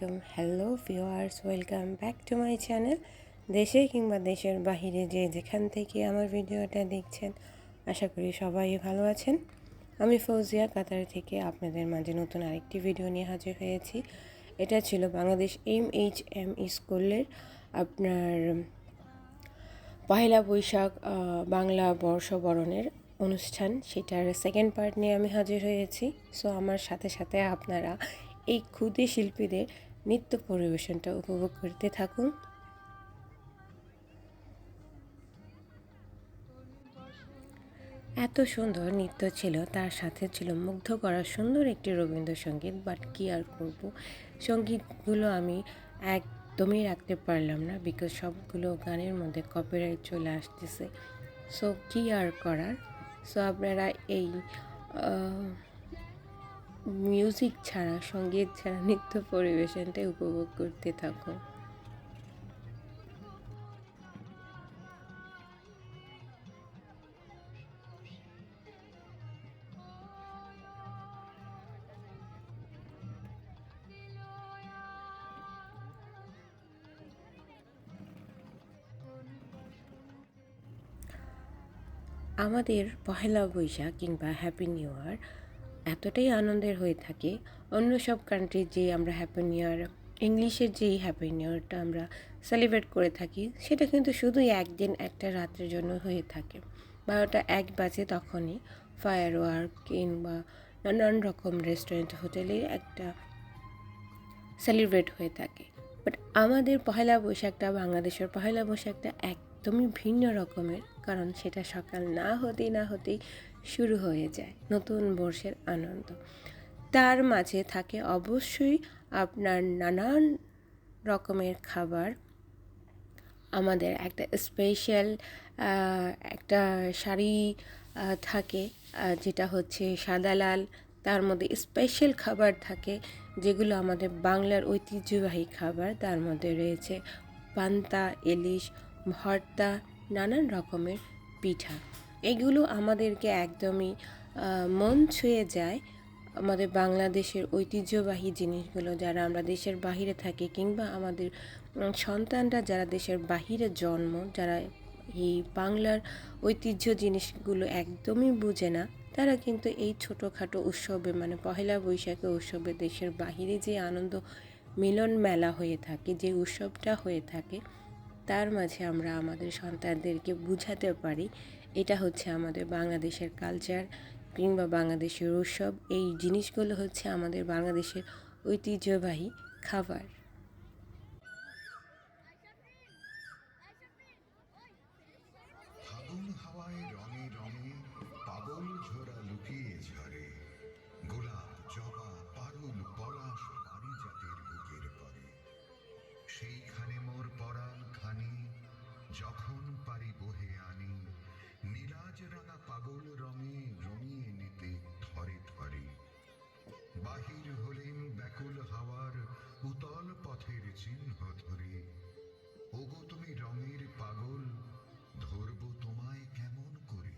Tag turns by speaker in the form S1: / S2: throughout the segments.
S1: আলাইকুম। Hello viewers, welcome back to my channel. দেশে কিংবা দেশের বাহিরে যেখান থেকে আমার ভিডিওটা দেখছেন, আশা করি সবাই ভালো আছেন। আমি ফৌজিয়া, কাতার থেকে আপনাদের মাঝে নতুন আরেকটি ভিডিও নিয়ে হাজির হয়েছি। এটা ছিল বাংলাদেশ MHM স্কুলের আপনার পহেলা বৈশাখ বাংলা বর্ষবরণের অনুষ্ঠান, সেটার সেকেন্ড পার্ট নিয়ে আমি হাজির হয়েছি। সো আমার সাথে সাথে আপনারা এই ক্ষুদে শিল্পীদের নৃত্য পরিবেশনটা উপভোগ করতে থাকুন। এত সুন্দর নৃত্য ছিল, তার সাথে ছিল মুগ্ধ করা সুন্দর একটি রবীন্দ্রসঙ্গীত। বাট কী আর করব, সঙ্গীতগুলো আমি একদমই রাখতে পারলাম না, বিকজ সবগুলো গানের মধ্যে কপিরাইট চলে আসতেছে। সো কী আর করার। সো আপনারা এই মিউজিক ছাড়া, সঙ্গীত ছাড়া নৃত্য পরিবেশনটাই উপভোগ করতে থাকুন। আমাদের পহেলা বৈশাখ কিংবা হ্যাপি নিউ ইয়ার এতটাই আনন্দের হয়ে থাকে। অন্য সব কান্ট্রির যে আমরা হ্যাপি নিউ ইয়ার, ইংলিশের যেই হ্যাপি নিউ ইয়ারটা আমরা সেলিব্রেট করে থাকি, সেটা কিন্তু শুধুই একদিন একটা রাতের জন্য হয়ে থাকে। 12টা 1 বাজে তখনই ফায়ার ওয়ার্ক কিংবা নানান রকম রেস্টুরেন্ট, হোটেলে একটা সেলিব্রেট হয়ে থাকে। বাট আমাদের পহেলা বৈশাখটা, বাংলাদেশের পহেলা বৈশাখটা একদমই ভিন্ন রকমের, কারণ সেটা সকাল না হতেই শুরু হয়ে যায় নতুন বর্ষের আনন্দ। তার মাঝে থাকে অবশ্যই আপনার নানান রকমের খাবার। আমাদের একটা স্পেশাল একটা শাড়ি থাকে, যেটা হচ্ছে সাদা লাল। তার মধ্যে স্পেশাল খাবার থাকে, যেগুলো আমাদের বাংলার ঐতিহ্যবাহী খাবার। তার মধ্যে রয়েছে পান্তা, ইলিশ, ভর্তা, নানান রকমের পিঠা। এগুলো আমাদেরকে একদমই মন ছুঁয়ে যায়। আমাদের বাংলাদেশের ঐতিহ্যবাহী জিনিসগুলো, যারা আমরা দেশের বাহিরে থাকি কিংবা আমাদের সন্তানরা যারা দেশের বাহিরে জন্ম, যারা এই বাংলার ঐতিহ্য জিনিসগুলো একদমই বুঝে না, তারা কিন্তু এই ছোটোখাটো উৎসবে, মানে পহেলা বৈশাখে উৎসবে দেশের বাহিরে যে আনন্দ মিলন মেলা হয়ে থাকে, যে উৎসবটা হয়ে থাকে, তার মাঝে আমরা আমাদের সন্তানদেরকে বুঝাতে পারি এটা হচ্ছে আমাদের বাংলাদেশের কালচার কিংবা বাংলাদেশের উৎসব। এই জিনিসগুলো হচ্ছে আমাদের বাংলাদেশের ঐতিহ্যবাহী খাবার।
S2: ফাগুন হাওয়ায় রঙে রঙে পাগল ঝোরা লুকিয়ে ঝরে, গোলাপ, জবা, পারুল, পলাশ, পারিজাতের বুকের পরে। সেইখানে মোর পরাণ খানি যখন পারি বহে আনি, নীলাজ রাঙা পাগল রঙে রঙিয়ে নিতে থরে থরে। বাহির হলেন ব্যাকুল হাওয়ার উতল পথের চিহ্ন ধরে, ওগো তুমি রঙের পাগল, ধরবো তোমায় কেমন করে।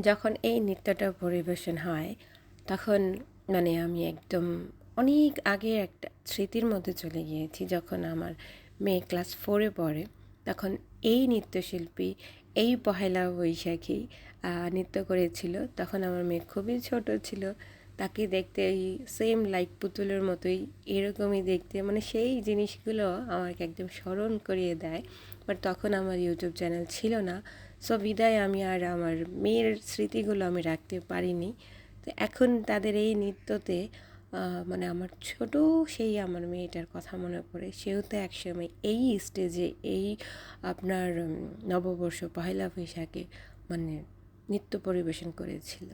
S1: যখন এই নৃত্যটা পরিবেশন হয়, তখন মানে আমি একদম অনেক আগের একটা স্মৃতির মধ্যে চলে গিয়েছি। যখন আমার মেয়ে ক্লাস 4-এ পড়ে, তখন এই নৃত্যশিল্পী এই পহেলা বৈশাখী নৃত্য করেছিল। তখন আমার মেয়ে খুবই ছোট ছিল। তাকে দেখতে এই সেম লাইক পুতুলের মতোই এরকমই দেখতে, মানে সেই জিনিসগুলো আমাকে একদম স্মরণ করিয়ে দেয়। বাট তখন আমার ইউটিউব চ্যানেল ছিল না, সো বিদায় আমি আর আমার মেয়ের স্মৃতিগুলো আমি রাখতে পারিনি। তো এখন তাদের এই নৃত্যতে মানে আমার ছোট সেই আমার মেয়েটার কথা মনে পড়ে। সেও তো একসময় এই স্টেজে এই আপনার নববর্ষ পহেলা বৈশাখে মানে নৃত্য পরিবেশন করেছিল।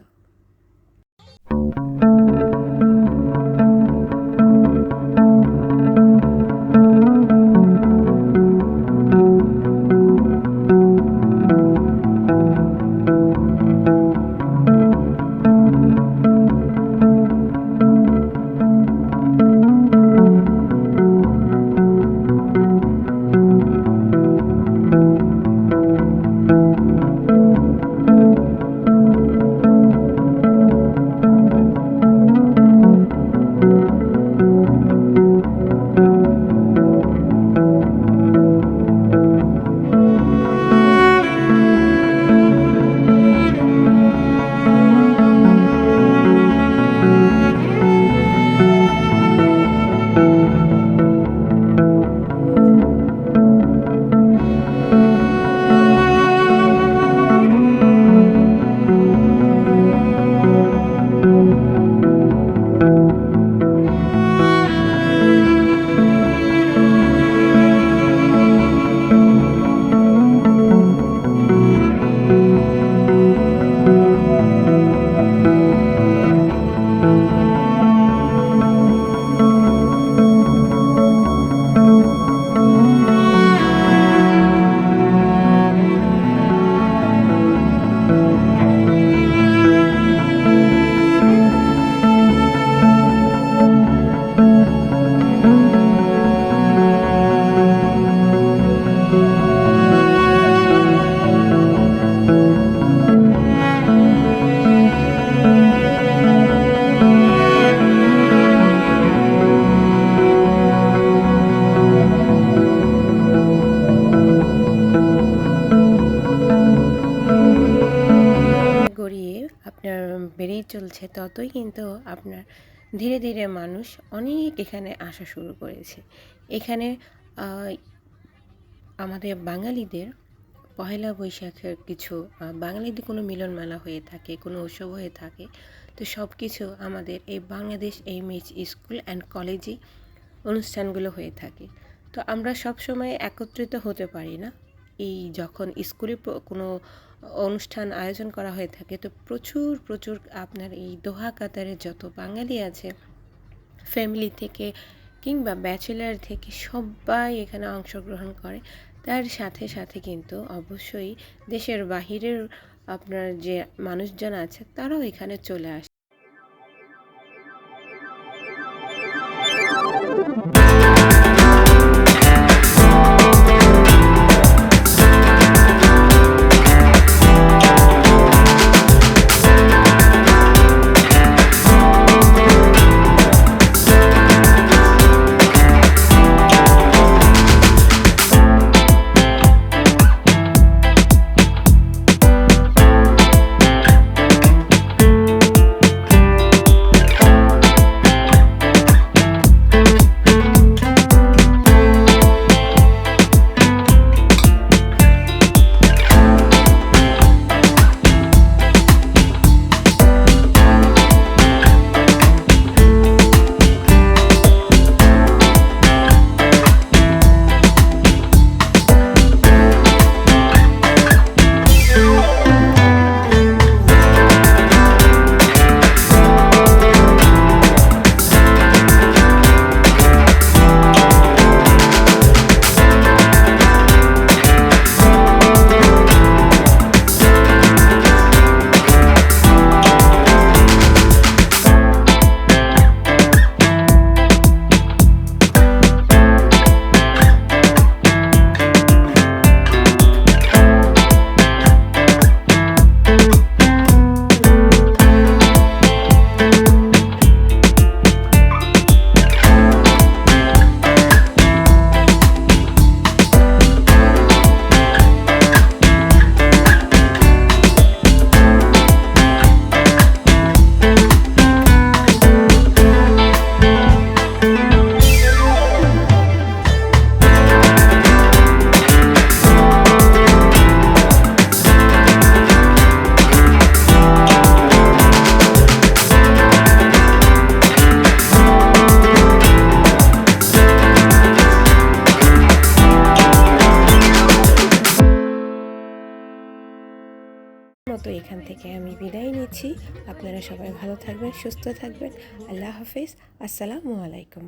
S1: গড়িয়ে আপনার বেড়েই চলছে, ততই কিন্তু আপনার ধীরে ধীরে মানুষ অনেক এখানে আসা শুরু করেছে। এখানে আমাদের বাঙালিদের পহেলা বৈশাখের কিছু বাঙালিদের কোনো মিলন মেলা হয়ে থাকে, কোনো উৎসব হয়ে থাকে, তো সব কিছু আমাদের এই বাংলাদেশ এইমএইচ স্কুল অ্যান্ড কলেজে অনুষ্ঠানগুলো হয়ে থাকে। তো আমরা সব সময় একত্রিত হতে পারি না। এই যখন স্কুলে কোনো অনুষ্ঠান আয়োজন করা হয়ে থাকে, তো প্রচুর প্রচুর আপনার এই দোহা কাতারে যত বাঙালি আছে ফ্যামিলি থেকে কিংবা ব্যাচেলার থেকে সবাই এখানে অংশগ্রহণ করে। তার সাথে সাথে কিন্তু অবশ্যই দেশের বাহিরের আপনার যে মানুষজন আছে তারাও এখানে চলে আসে। মতো এখান থেকে আমি বিদায় নিচ্ছি। আপনারা সবাই ভালো থাকবেন, সুস্থ থাকবেন। আল্লাহ হাফেজ। আসসালামু আলাইকুম।